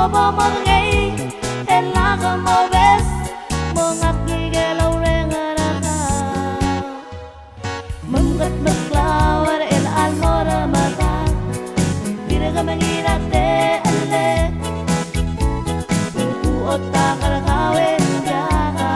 Maoba mangai elaga mobes mengaki gelau rengaraka mengkat meklawar el almora mata tiraga mangirate alle buku otak karkawen jaga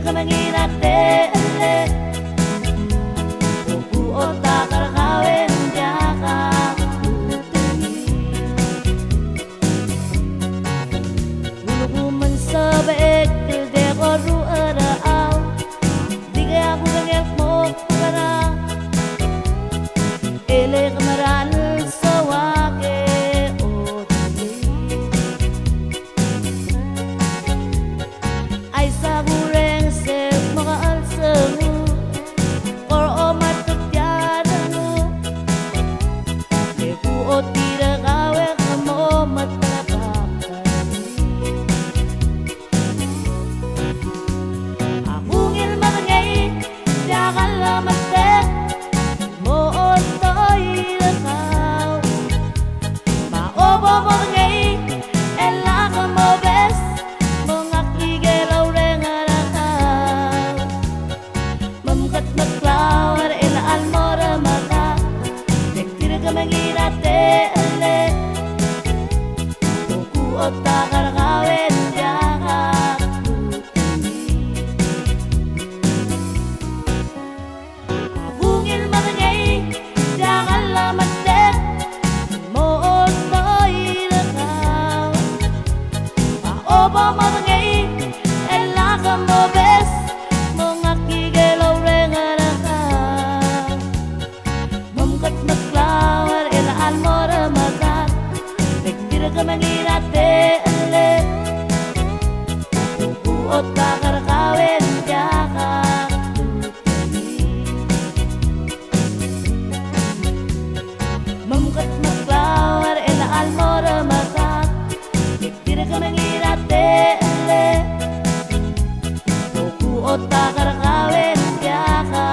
Kamanginate ele buku otak karkawen jaka Ulugu mensabek de koru araaw Diga aku gengek mo kara ele kamaran sawake otli ay sabure Kamanginate ele buku otak karkawen jaka Bungil mangay jangan lamatek mo otoy lakaw Paoba mangay elaka mo bes mga kigelaw rengaraka Mamkat maklawar almora makat Nagtira ka mangirate ele buku otak karkawen jaka Mamkat maklawar ela almora makat Nagtira ka mangirate ele buku otak karkawen jaka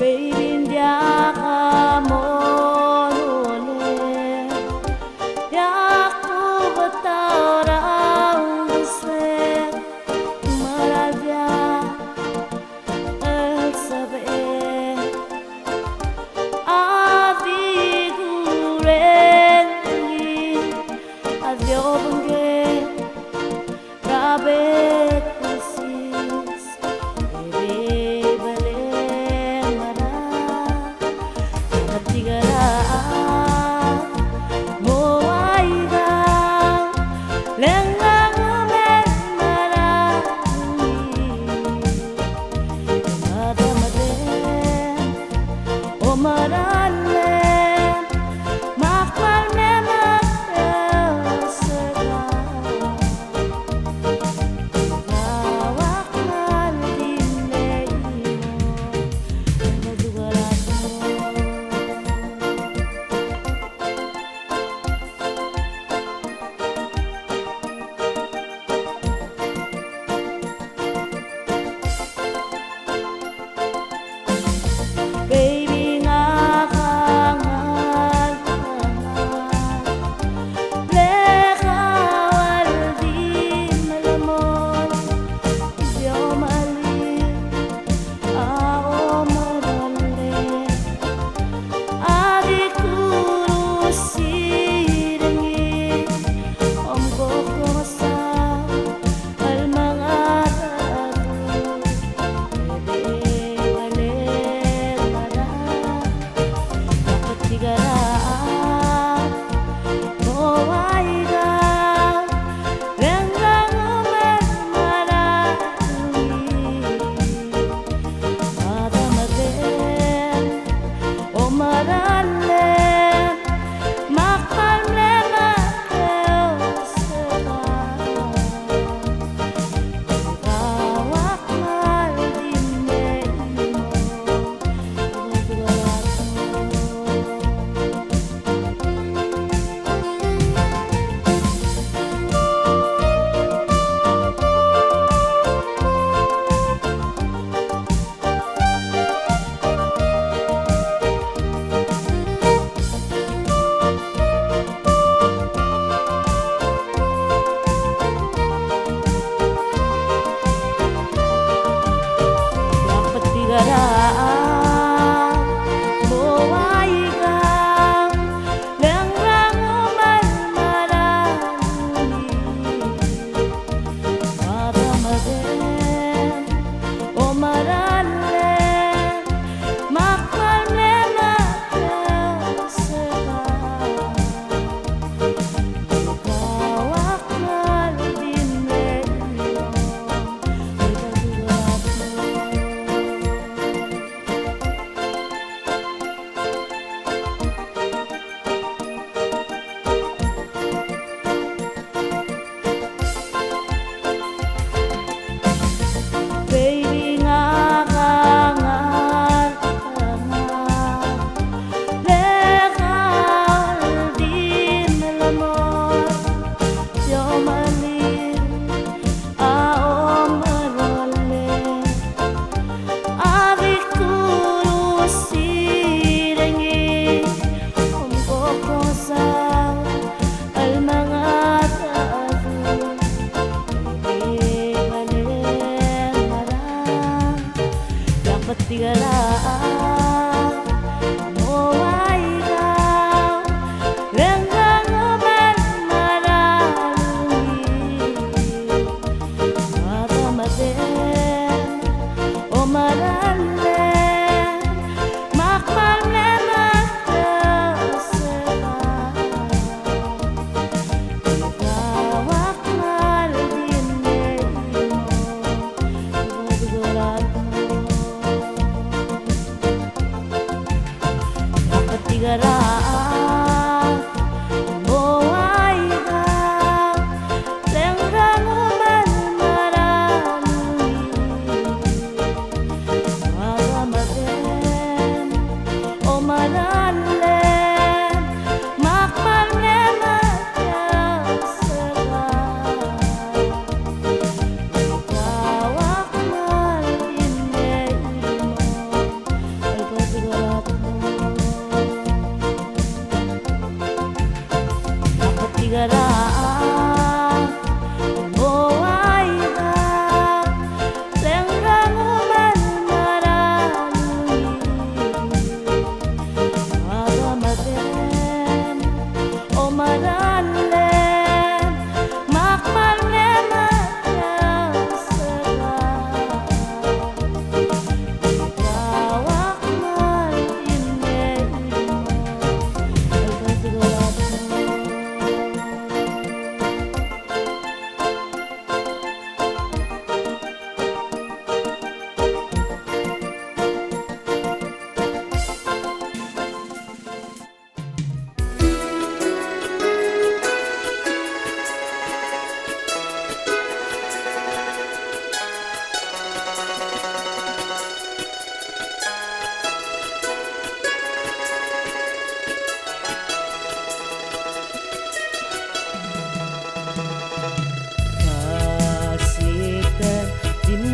Baby, dia kamu nune, dia aku betau rau besar, maravia el saber, avi gurengi, avio bunge, rabet kusis,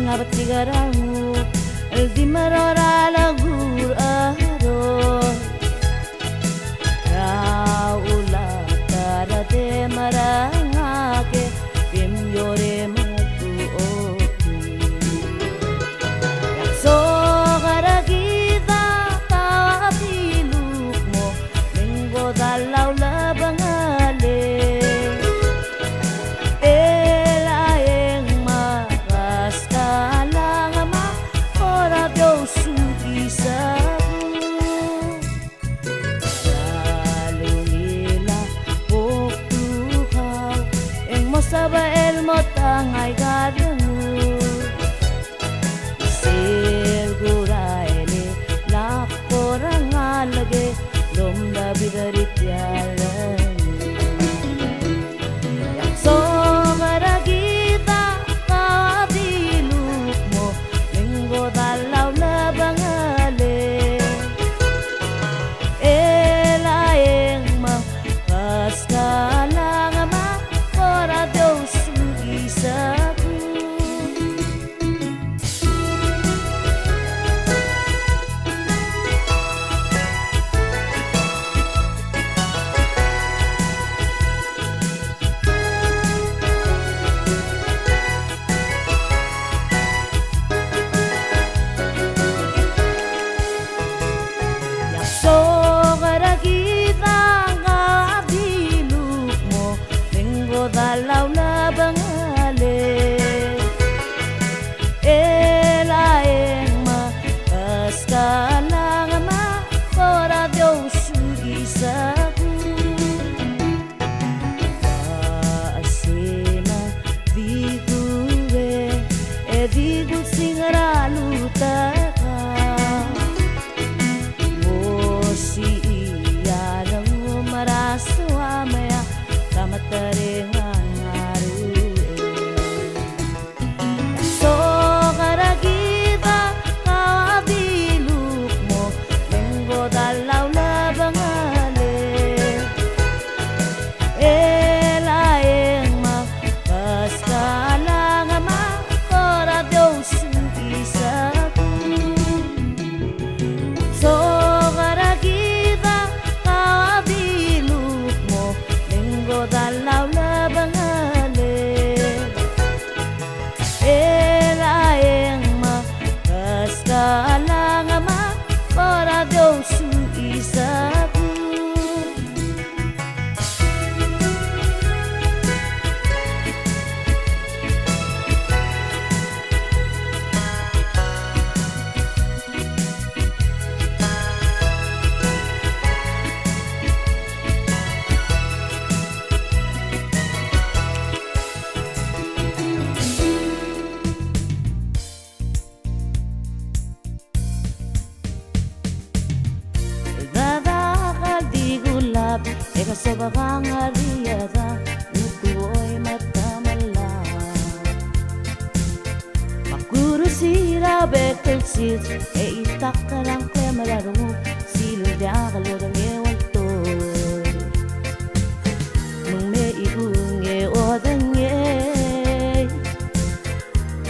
ngabat tigarangu el di marora lagur aroy raula tarate marangake pim yore matu oki yakso garagida tatiluk mo linggo dalaw labangale Saba el motangay gadamu Seguraele la korangalage lomda bidarityalan Yakso maragita katiluk mo linggo dalaw labangale Elaeng mang kaskalang dalaw na bangale elaeng makaskalang ama kora Diyos sugisaku kaasena digure digut singraluta ka mosi iya lang maraso amaya kamataring dalaw na bangale elaeng makaskalang ama para Diyos isaku eka sabakang ariyada nutuoy matamala makurusira bekelsit e itakkarang kwemararungu siludyakalodang ewaltoy nung me ibung e odange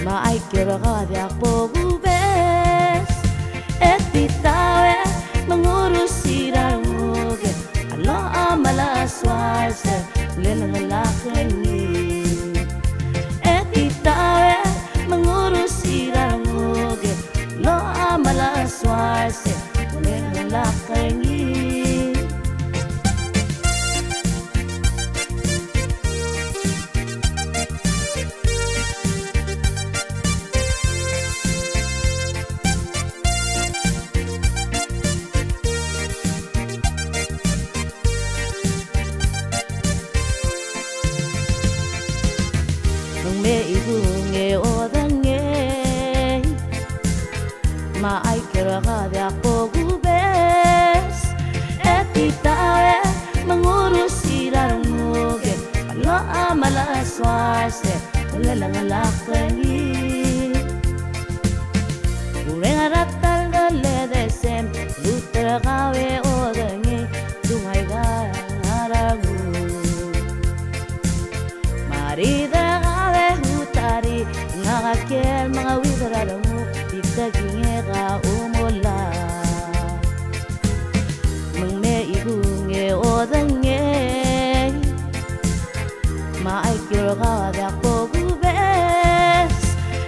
maay kirakadyak pogubes et bitawe mangurusira lo amala suarse lelang lakengi etitawe mengurus iramuge lo amala suarse lelang lakengi me ibung e odange maay kirakadyak pogubes etitawe mangurus irarumuge lo amala suarse lelang lakengi ureng aratal galedesem lutrakawe odange dumay garagu marida kel mga wigararamo Tigtaginge umula Mengme igunge odange Maikir kadak pogubes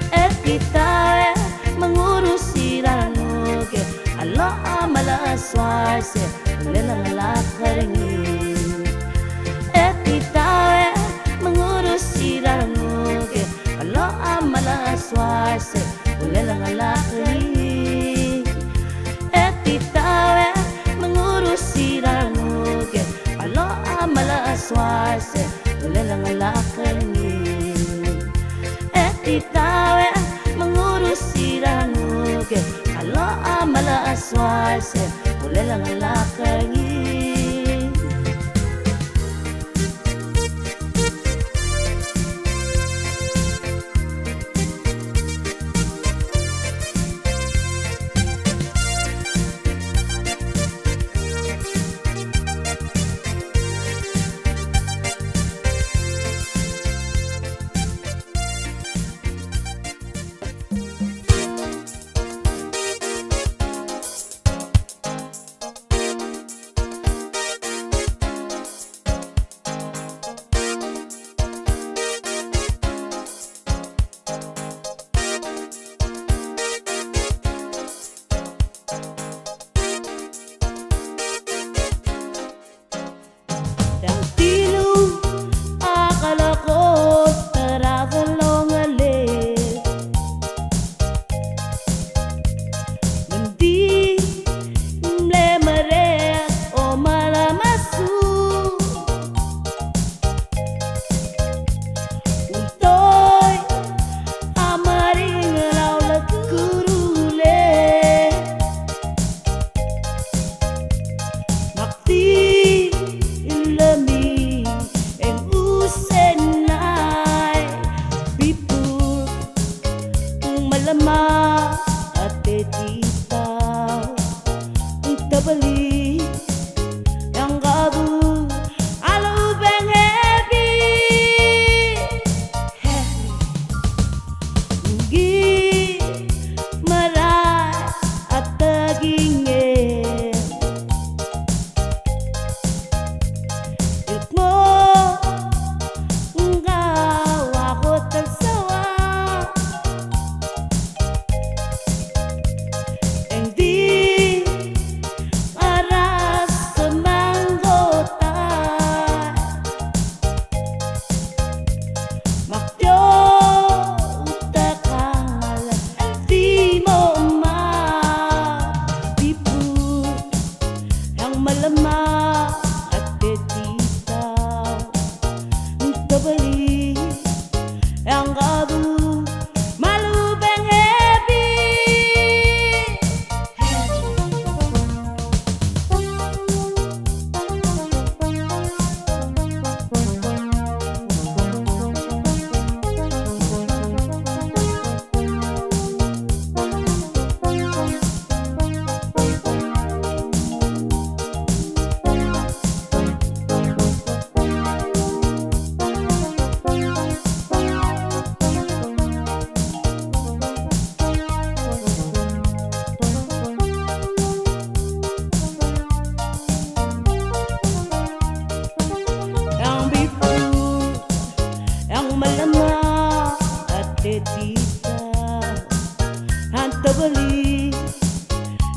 Etitawe mengurus siranuge Allah amalaswarse Lelang lakaringi Etitawe mengurus siranuge Allah amalaswarse Lelang lakaringi Etitawe mengurus siranuge Allah amalaswarse Lelang lakaringi Etitawe mengurus siranuge Allah amalaswarse Lelang lakaringi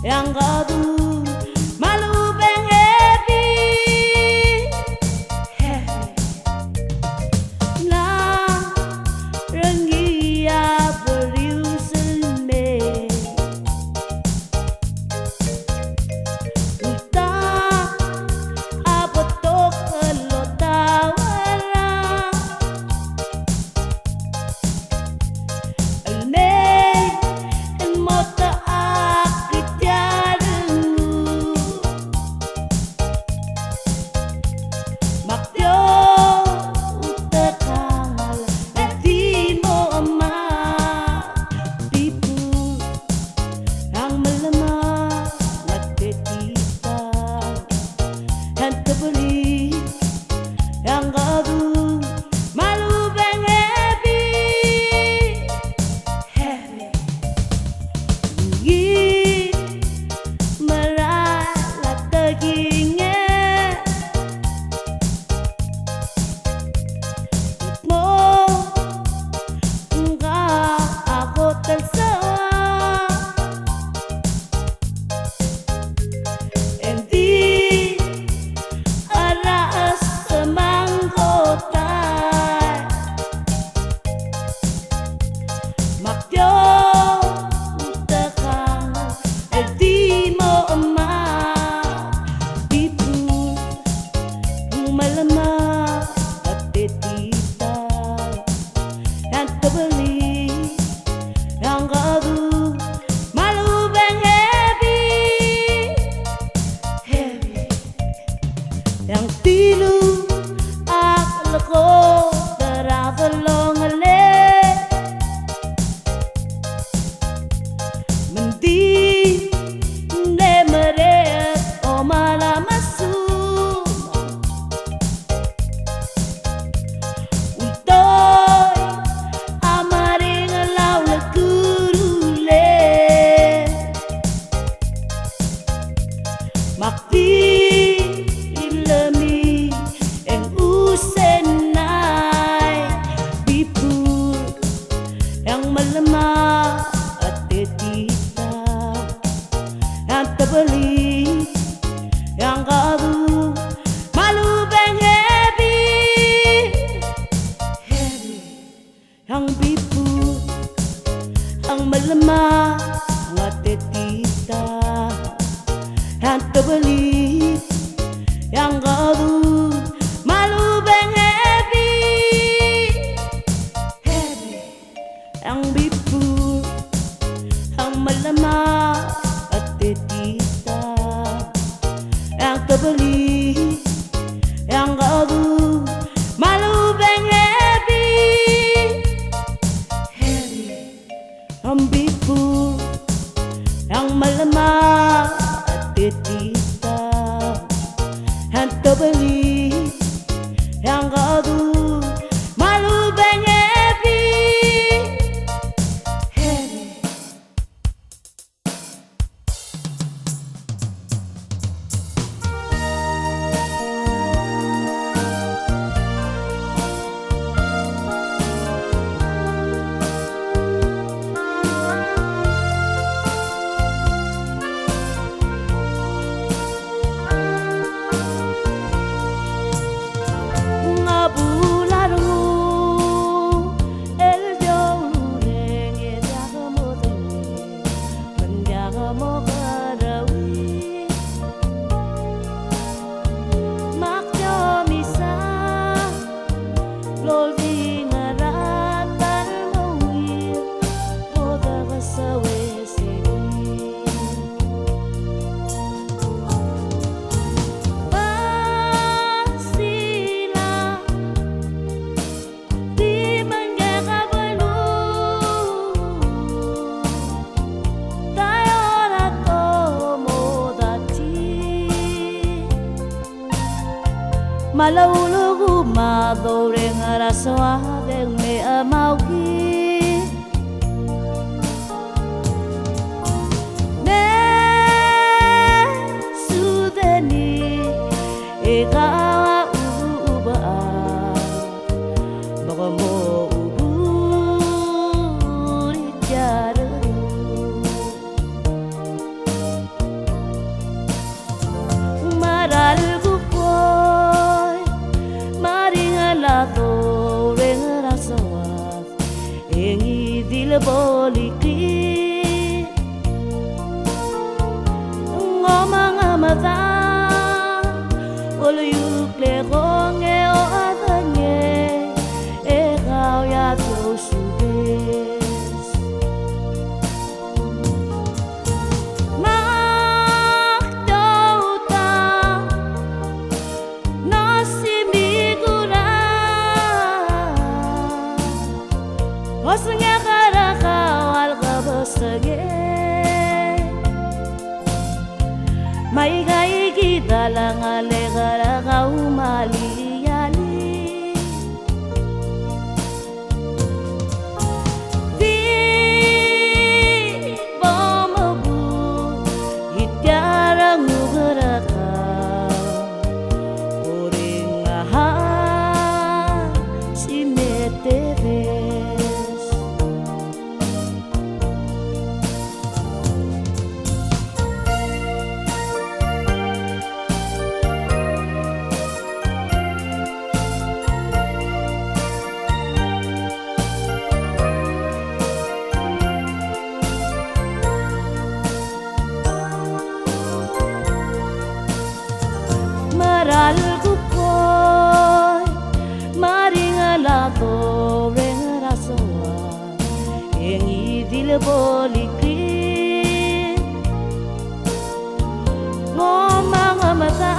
yang gaduh malu beng happy na rengia beriuselme uta apotok kelotawara elme mota akit yareng melemah hati kita, yang terbeli, yang gaduh, malu beng happy, yang bibu, yang melemah hati kita, yang terbeli, yang gaduh, malu beng happy, yang bibu, yang melemah hati kita, yang terbeli, yang gaduh, malu beng happy, yang bibu, yang melemah hati kita, yang terbeli, yang gaduh, malu beng happy. Malaulugu madoreng arasoa deng me amauki ne sudeni ega uba bagamo uburi jare maral boliki ngomong amata olu yukle gonge o adanye e gao ya tosubes mak dauta nasi migura osnya mai gai kita lang alegara kau maliali di bomabu itiara ngugeraka oring aha si meteves algo koy maringala to rengara soa en idil boliki ngomang amata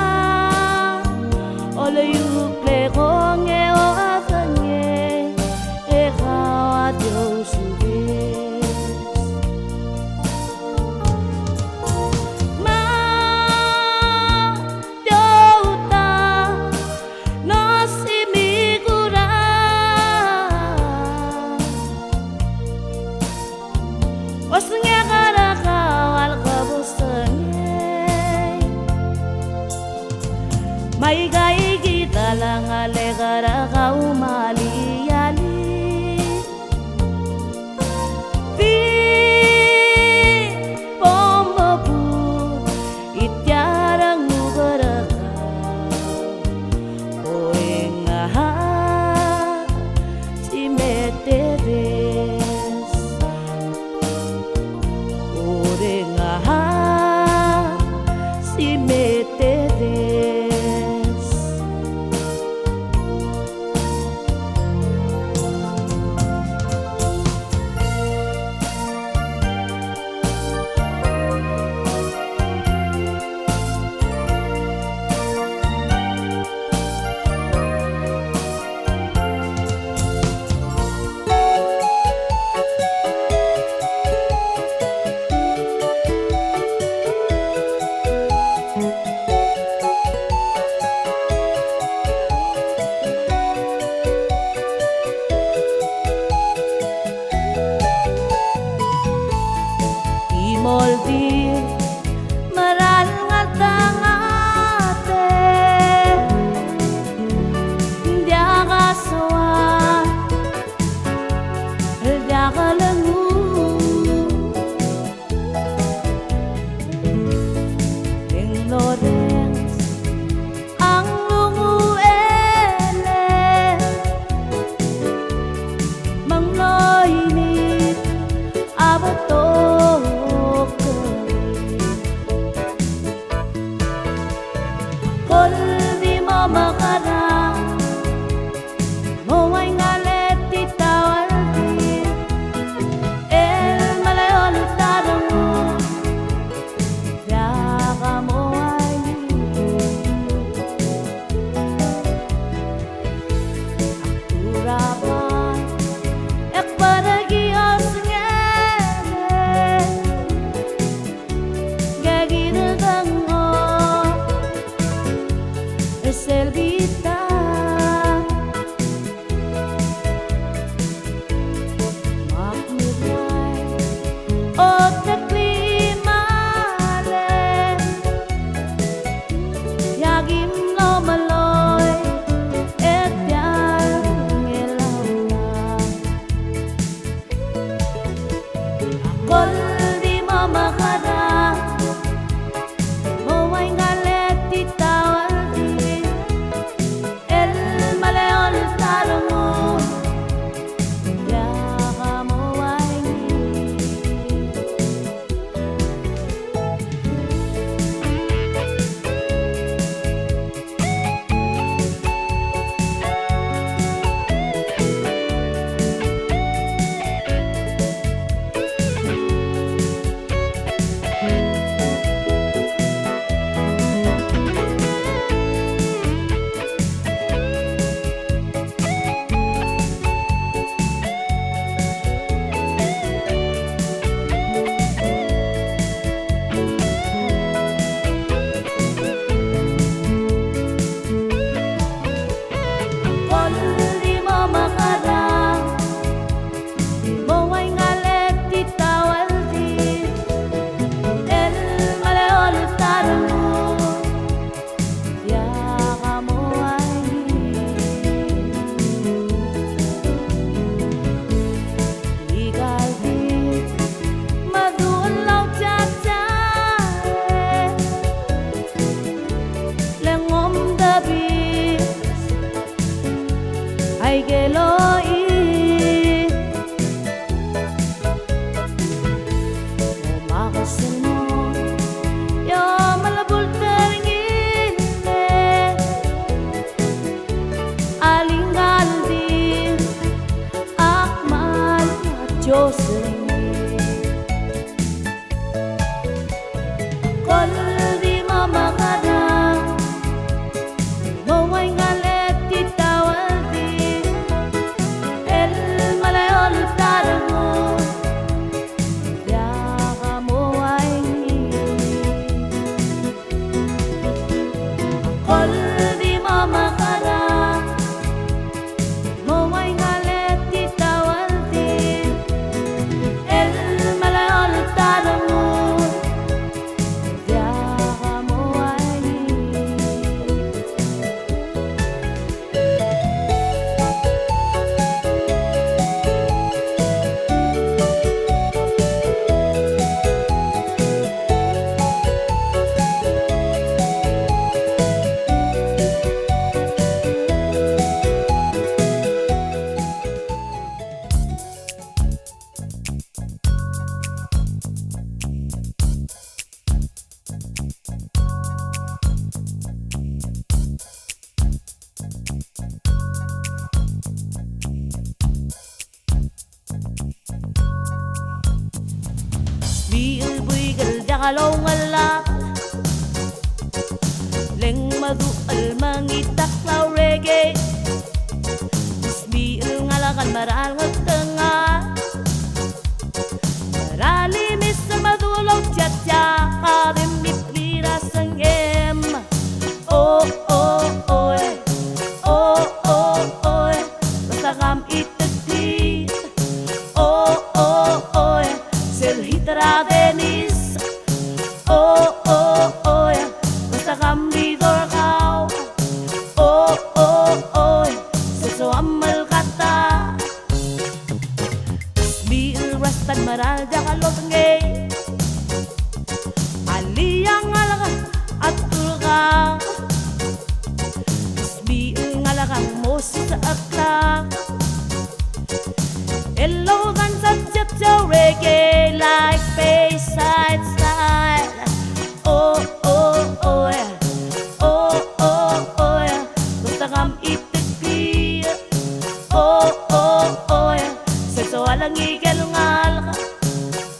ole yukle konge o afanye e kawa Dios mai gai kita lang alegara kau maliali nakalangu Ning Lawrence ang lunguele Mang loinit abatok Kol di mo makarang Maway ngalet di tawal di El malayon tarang mo Yaka mo ay Akturapan Ek paragiyos ngere Gaginagang mo Eselvita Makmiray O taklimale Yagim lo maloy Et yang ilaw Akol di mo makarang Maway ngalet di tawal di El malayon tarang mo Yaka mo ay Kol di mo makarang Maway ngalet di tawal di El malayon tarang mo Yaka mo ay Igal di Madulaw tiyatiyare Lengom dabi Ay geloi Umakasin mo Yo malabul teringin Aling galbin Akmal at Diyosing Kol di mo makarang Maway ngalet di tawal di El malayon tarang mo Yaka mo ay Kol di mo makarang Maway ngalet di tawal di El malayon tarang mo Yaka mo ay Biil buigal jakalaw ngalak Leng madu al mangitak law reggae Biil ngalakan maral ngatengah Marali misa madulaw tiyatya Karimit lirasang em Oh oh oh Oh oh oh Basta kam itagdi Oh oh oh Selhitra Denis Oh oh oh Basta kam bidor kao Oh oh oh Seso amal kata Rastan maral jakalot ngay Aliyang alaga at tulga Isbi ang alagang mo sa akla Hello dan sa jatso reggae like Bayside style Oh oh oh yeah Oh oh oh yeah Gusto kam itigli Oh oh oh yeah Sexo walang igalungal ka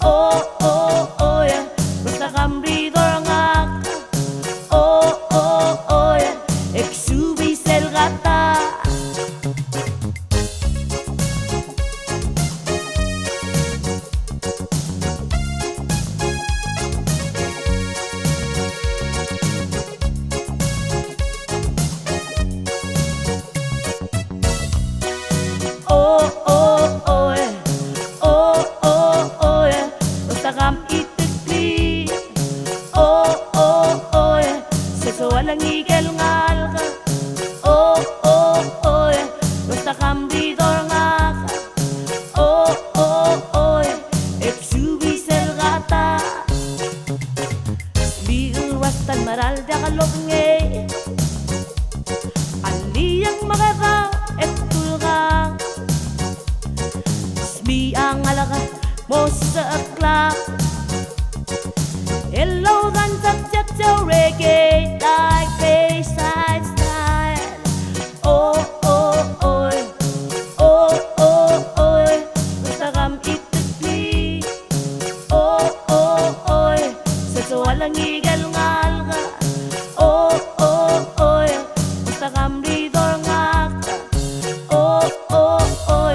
Oh oh oh yeah Gusto kam ridor nga ka Oh oh oh yeah Exubi sel gata Oh oh oh yeah Oh oh oh yeah Basta kam itigli Oh oh oh yeah Sexo walang igalungal ka Oh oh oh yeah Basta kam ridor nga ka Oh oh oh yeah Exubi sel gata Biul wastan maral jakalot ngay Aliyang makaka et tulga Isbi ang alaga mo sa akla Hello dan sa jatso reggae like Bayside style Oh oh oh Oh oh oh Basta kam itigli Oh oh oh Sexo walang igalungal ka Oh oh oh Basta kam ridor nga ka Oh oh oh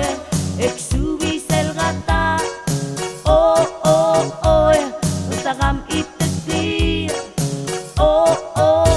Exubi sel gata Oh oh oh Basta kam itigli Oh oh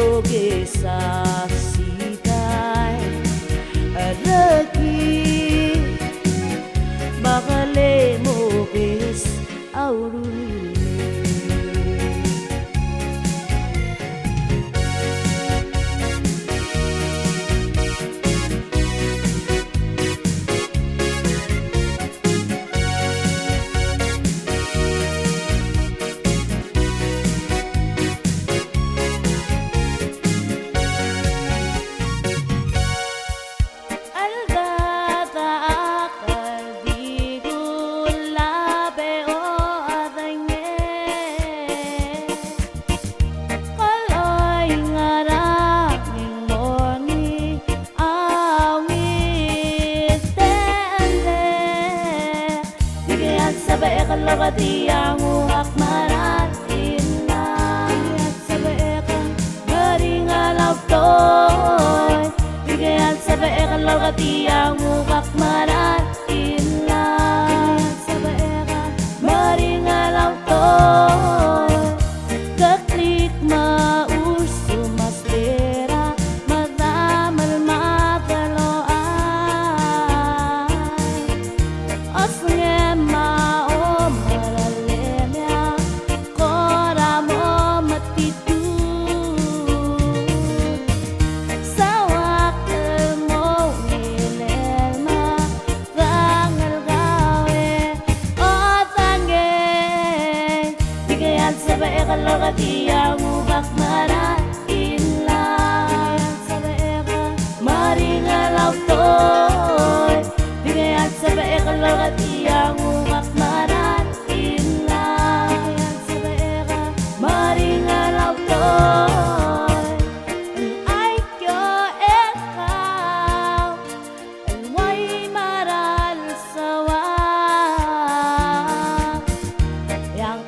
boge saksikan Araki bakale mo bes aurule Kalau katiang uak maratin na sa baeka maringalaw to'y Bigyan sa baeka kalau katiang uak maratin na sa baeka maringalaw to'y Kaklik mauso mastera madamal magaloan Osnge kalau katiang ubak maratin lang sa baeka maringalaw to'y Bigyan sa baeka kalau katiang ubak maratin lang sa baeka maringalaw to'y Ay kyo ekaw alway maral sawa yang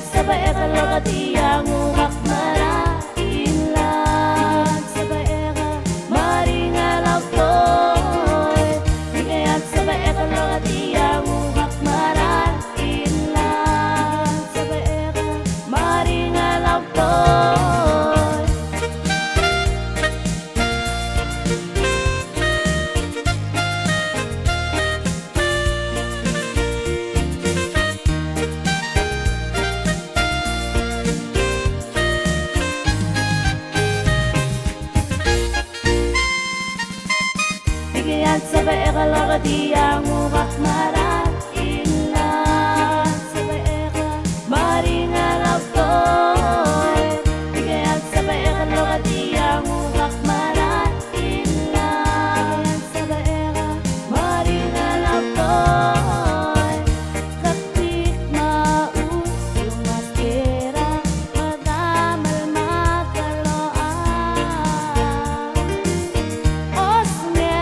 sa baeka kalau katiang umak maratin lang sa baeka maringalaw to'y Bigyan sa baeka kalau katiang umak maratin lang sa baeka maringalaw to'y Bigyan sa baeka kalau katiang umak maratin lang sa baeka maringalaw to'y Bigyan sa baeka kalau katiang umak maratin lang sa baeka maringalaw to'y Kaklik mauso mastera madamal magaloan Osnge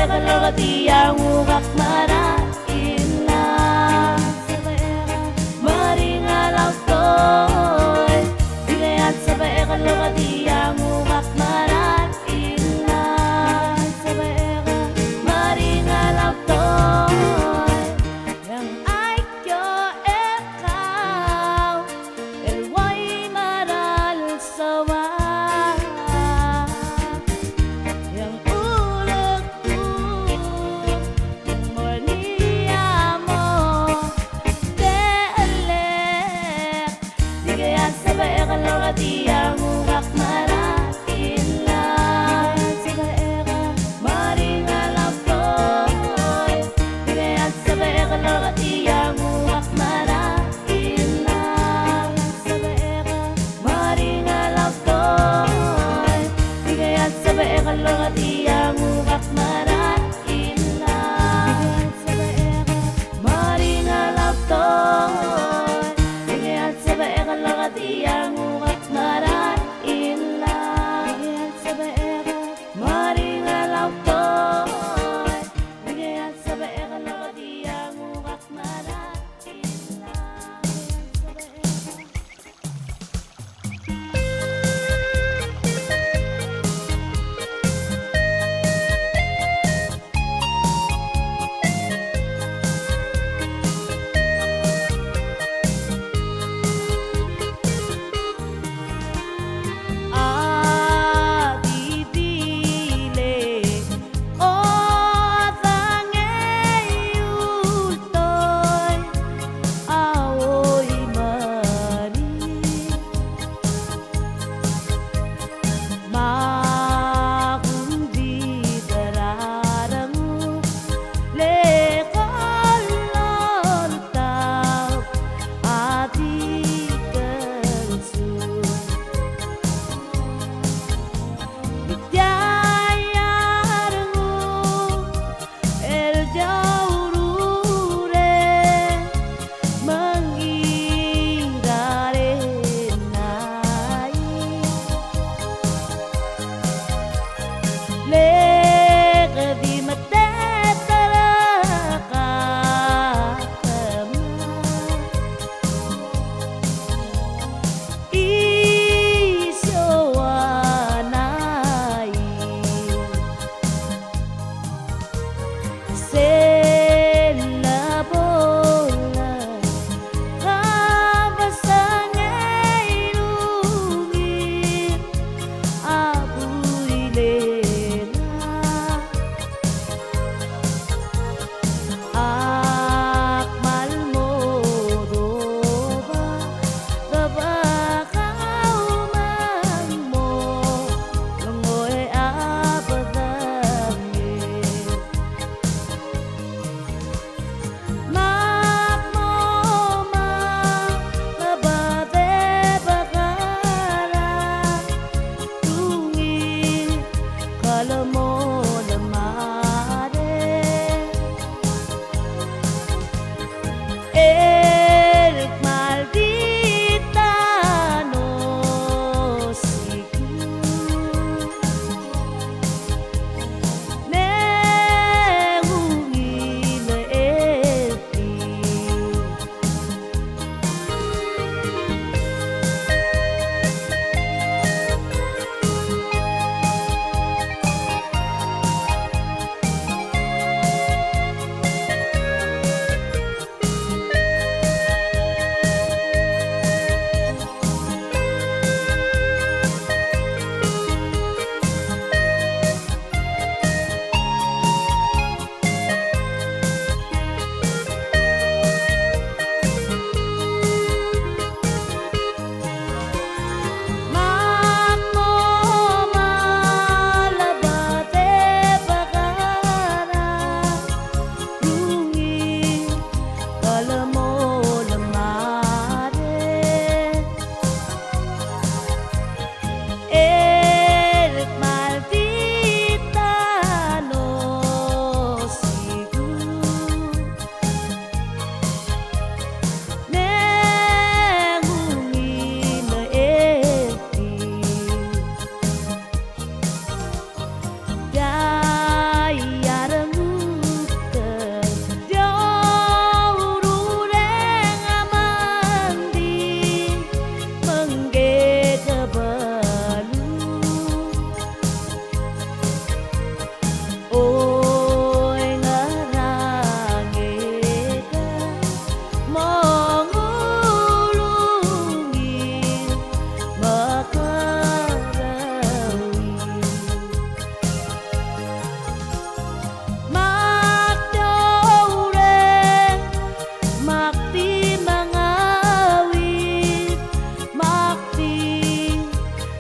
kalau katiang ubak maratin lang sa baeka maringalaw to'y Bigyan sa baeka kalau katiang ubak maratin lang sa baeka maringalaw to'y Yang ay kyo ekaw elway maral sawa Yang kalau katiang ubak maratin lang sa baeka maringalaw to'y Bigyan sa baeka kalau katiang ubak maratin lang sa baeka maringalaw to'y Bigyan sa baeka kalau katiang ubak maratin lang sa baeka maringalaw to'y Bigyan sa baeka kalau katiang umak maratin lang Bigyan sa baeka Kala mo na mare El maldita no sigu Ne hungile elti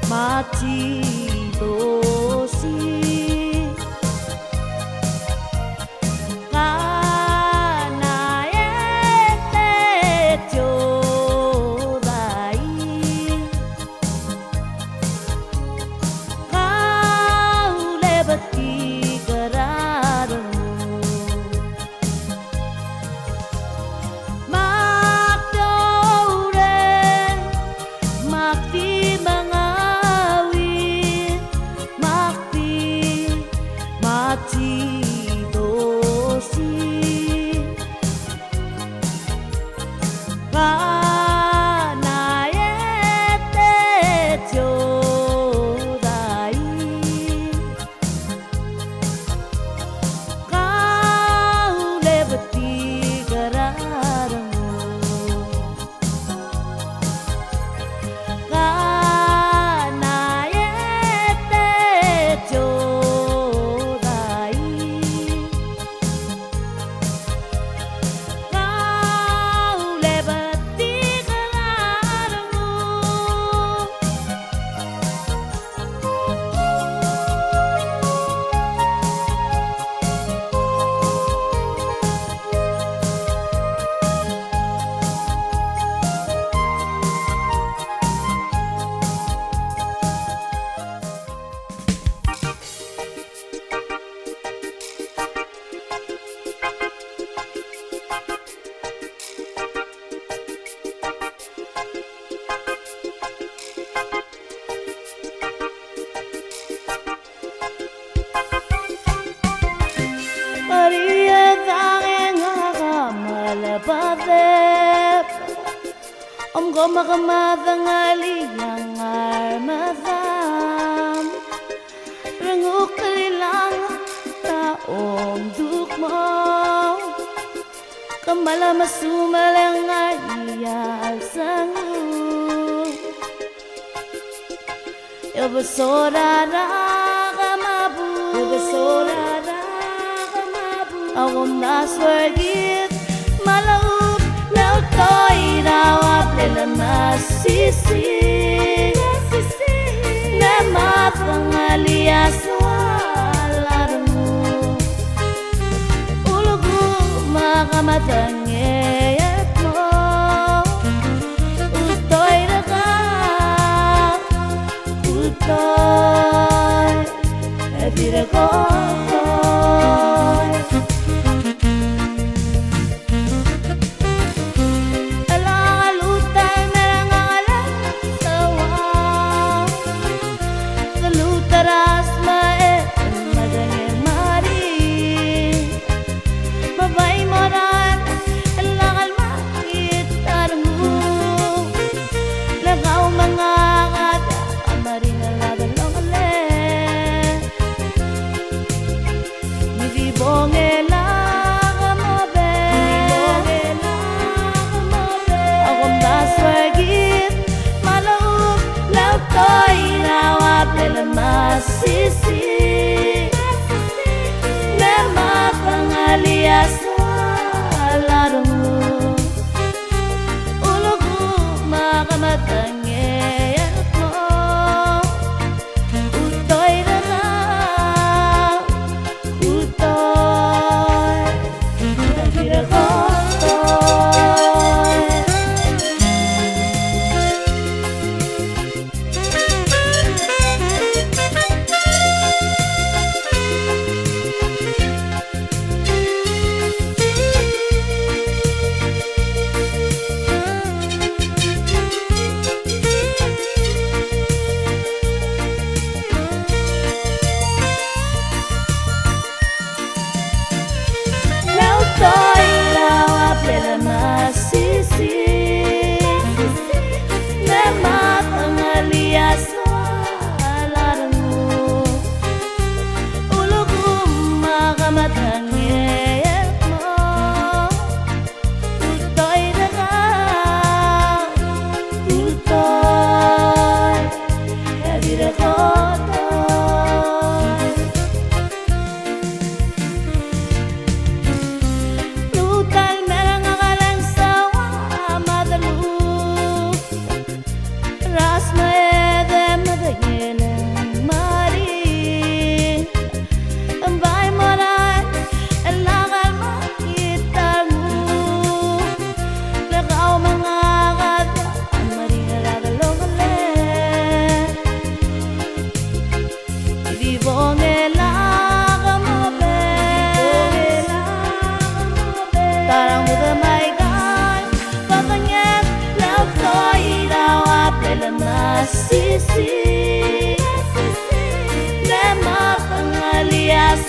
Mati dosi Kana ete chodai Kau lebati gerarmu Mak dore Makti mati dosi Kana ete chodai Kau lebati gerarmu Kana ete chodai Om ko makamathangali ang armadam Rangok kalilang taong dukmo Kamala masumalang ayal sangu Ibasora kamabu Akom naswagit malaut Nautoy rawap nila nasisi Namatang alias walarmu Ulugu makamatangayat mo Utoy raka Utoy Viragotoy. Alangalutay merangalan sawang kalutaras maet madangin mari mabay moran alangal makit tarmu lagaw mga kada amaring alagalong Bongela kamabe, akom daswagit malaub lautoy nawap masisi, nema pangalias larungu, ulugu makamatangayat mo, utoy na Toy lawa pela masisi Nema pangalias alarmu Ulugu makamatangayat mo Utoy dagang Utoy Viragotoy. Tarang muda maigan Papanyat laut toy dawa pela masisi Nema pangalias